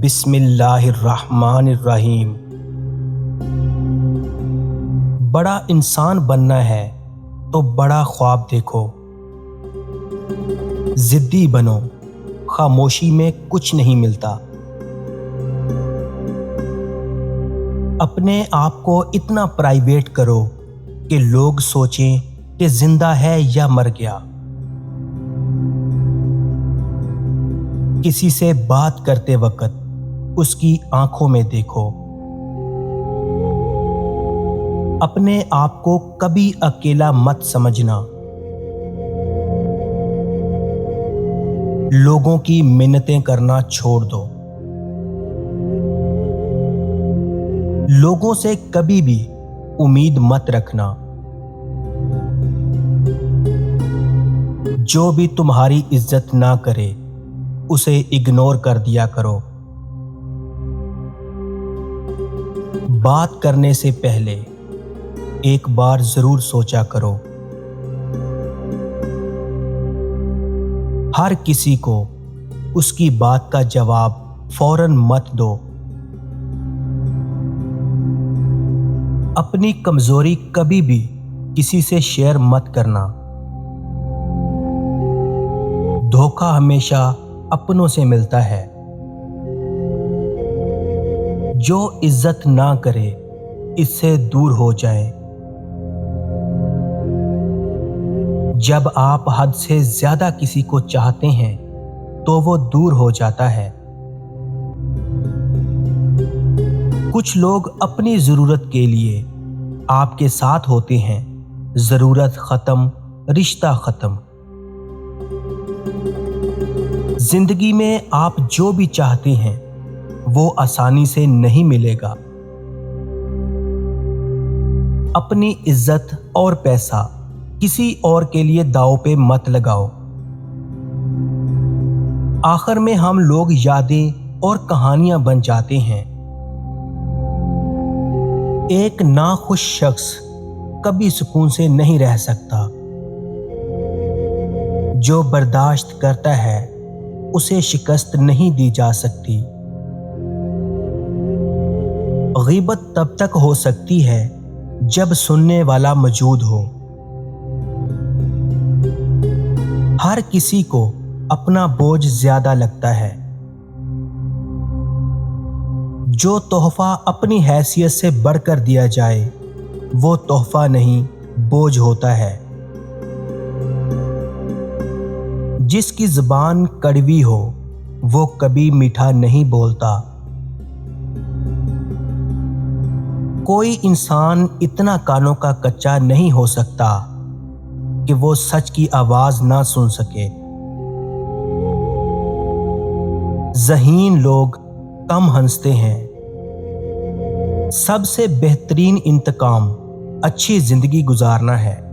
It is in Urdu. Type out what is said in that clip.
بسم اللہ الرحمن الرحیم۔ بڑا انسان بننا ہے تو بڑا خواب دیکھو، ضدی بنو، خاموشی میں کچھ نہیں ملتا۔ اپنے آپ کو اتنا پرائیویٹ کرو کہ لوگ سوچیں کہ زندہ ہے یا مر گیا۔ کسی سے بات کرتے وقت اس کی آنکھوں میں دیکھو۔ اپنے آپ کو کبھی اکیلا مت سمجھنا۔ لوگوں کی منتیں کرنا چھوڑ دو۔ لوگوں سے کبھی بھی امید مت رکھنا۔ جو بھی تمہاری عزت نہ کرے اسے اگنور کر دیا کرو۔ بات کرنے سے پہلے ایک بار ضرور سوچا کرو۔ ہر کسی کو اس کی بات کا جواب فوراً مت دو۔ اپنی کمزوری کبھی بھی کسی سے شیئر مت کرنا۔ دھوکہ ہمیشہ اپنوں سے ملتا ہے۔ جو عزت نہ کرے اس سے دور ہو جائیں۔ جب آپ حد سے زیادہ کسی کو چاہتے ہیں تو وہ دور ہو جاتا ہے۔ کچھ لوگ اپنی ضرورت کے لیے آپ کے ساتھ ہوتے ہیں، ضرورت ختم، رشتہ ختم۔ زندگی میں آپ جو بھی چاہتے ہیں وہ آسانی سے نہیں ملے گا۔ اپنی عزت اور پیسہ کسی اور کے لیے داؤ پہ مت لگاؤ۔ آخر میں ہم لوگ یادیں اور کہانیاں بن جاتے ہیں۔ ایک ناخوش شخص کبھی سکون سے نہیں رہ سکتا۔ جو برداشت کرتا ہے اسے شکست نہیں دی جا سکتی۔ غیبت تب تک ہو سکتی ہے جب سننے والا موجود ہو۔ ہر کسی کو اپنا بوجھ زیادہ لگتا ہے۔ جو تحفہ اپنی حیثیت سے بڑھ کر دیا جائے وہ تحفہ نہیں، بوجھ ہوتا ہے۔ جس کی زبان کڑوی ہو وہ کبھی میٹھا نہیں بولتا۔ کوئی انسان اتنا کانوں کا کچا نہیں ہو سکتا کہ وہ سچ کی آواز نہ سن سکے۔ ذہین لوگ کم ہنستے ہیں۔ سب سے بہترین انتقام اچھی زندگی گزارنا ہے۔